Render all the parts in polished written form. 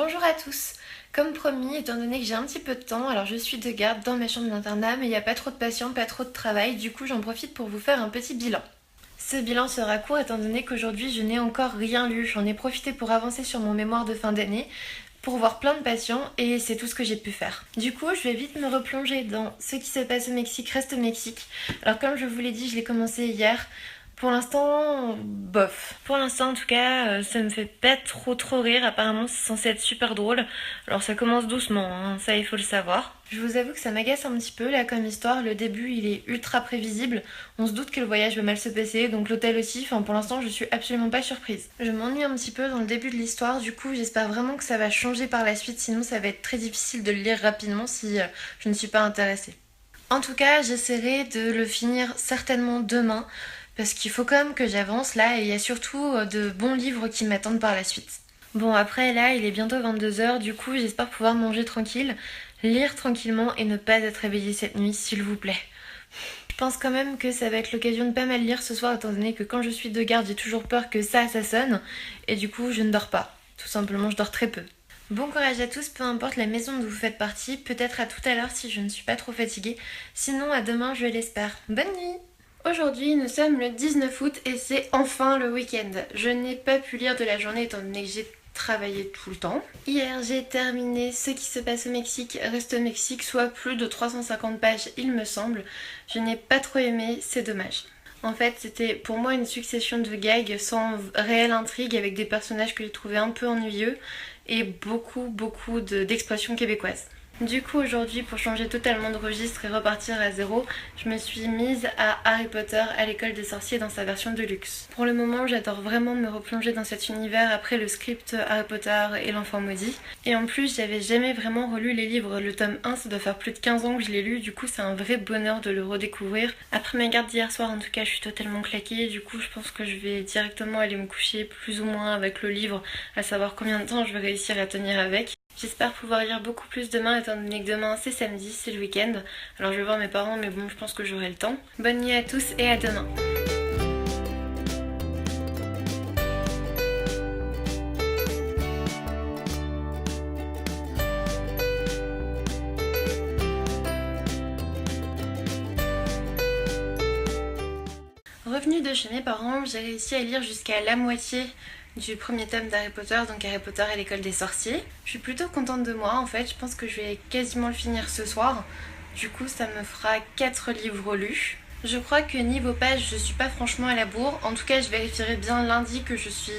Bonjour à tous. Comme promis, étant donné que j'ai un petit peu de temps, alors je suis de garde dans ma chambre d'internat, mais il n'y a pas trop de patients, pas trop de travail, du coup j'en profite pour vous faire un petit bilan. Ce bilan sera court étant donné qu'aujourd'hui je n'ai encore rien lu, j'en ai profité pour avancer sur mon mémoire de fin d'année, pour voir plein de patients et c'est tout ce que j'ai pu faire. Du coup, je vais vite me replonger dans ce qui se passe au Mexique reste au Mexique. Alors comme je vous l'ai dit, je l'ai commencé hier. Pour l'instant, bof. Pour l'instant, en tout cas, ça me fait pas trop rire. Apparemment, c'est censé être super drôle. Alors ça commence doucement, hein, ça il faut le savoir. Je vous avoue que ça m'agace un petit peu là comme histoire. Le début, il est ultra prévisible. On se doute que le voyage va mal se passer, donc l'hôtel aussi. Enfin, pour l'instant, je suis absolument pas surprise. Je m'ennuie un petit peu dans le début de l'histoire. Du coup, j'espère vraiment que ça va changer par la suite. Sinon, ça va être très difficile de le lire rapidement si je ne suis pas intéressée. En tout cas, j'essaierai de le finir certainement demain. Parce qu'il faut quand même que j'avance là et il y a surtout de bons livres qui m'attendent par la suite. Bon après là il est bientôt 22h, du coup j'espère pouvoir manger tranquille, lire tranquillement et ne pas être réveillée cette nuit s'il vous plaît. Je pense quand même que ça va être l'occasion de pas mal lire ce soir étant donné que quand je suis de garde j'ai toujours peur que ça sonne et du coup je ne dors pas. Tout simplement je dors très peu. Bon courage à tous, peu importe la maison dont vous faites partie, peut-être à tout à l'heure si je ne suis pas trop fatiguée, sinon à demain je l'espère. Bonne nuit! Aujourd'hui, nous sommes le 19 août et c'est enfin le week-end. Je n'ai pas pu lire de la journée étant donné que j'ai travaillé tout le temps. Hier, j'ai terminé Ce qui se passe au Mexique reste au Mexique, soit plus de 350 pages il me semble. Je n'ai pas trop aimé, c'est dommage. En fait, c'était pour moi une succession de gags sans réelle intrigue avec des personnages que j'ai trouvé un peu ennuyeux et beaucoup d'expressions québécoises. Du coup aujourd'hui pour changer totalement de registre et repartir à zéro, je me suis mise à Harry Potter à l'école des sorciers dans sa version de luxe. Pour le moment j'adore vraiment me replonger dans cet univers après le script Harry Potter et l'enfant maudit. Et en plus j'avais jamais vraiment relu les livres, le tome 1 ça doit faire plus de 15 ans que je l'ai lu, du coup c'est un vrai bonheur de le redécouvrir. Après ma garde d'hier soir en tout cas je suis totalement claquée, du coup je pense que je vais directement aller me coucher plus ou moins avec le livre, à savoir combien de temps je vais réussir à tenir avec. J'espère pouvoir lire beaucoup plus demain étant donné que demain c'est samedi, c'est le week-end. Alors je vais voir mes parents mais bon je pense que j'aurai le temps. Bonne nuit à tous et à demain. Revenue de chez mes parents, j'ai réussi à lire jusqu'à la moitié du premier tome d'Harry Potter, donc Harry Potter et l'école des sorciers. Je suis plutôt contente de moi en fait, je pense que je vais quasiment le finir ce soir. Du coup ça me fera 4 livres lus. Je crois que niveau page je suis pas franchement à la bourre, en tout cas je vérifierai bien lundi que je suis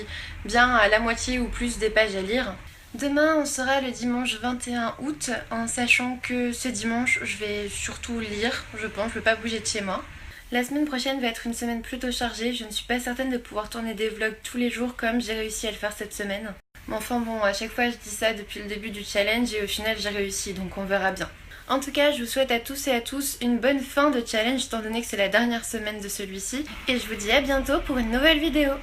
bien à la moitié ou plus des pages à lire. Demain on sera le dimanche 21 août en sachant que ce dimanche je vais surtout lire, je pense, je vais pas bouger de chez moi. La semaine prochaine va être une semaine plutôt chargée, je ne suis pas certaine de pouvoir tourner des vlogs tous les jours comme j'ai réussi à le faire cette semaine. Mais enfin bon, à chaque fois je dis ça depuis le début du challenge et au final j'ai réussi, donc on verra bien. En tout cas, je vous souhaite à tous et à tous une bonne fin de challenge étant donné que c'est la dernière semaine de celui-ci. Et je vous dis à bientôt pour une nouvelle vidéo.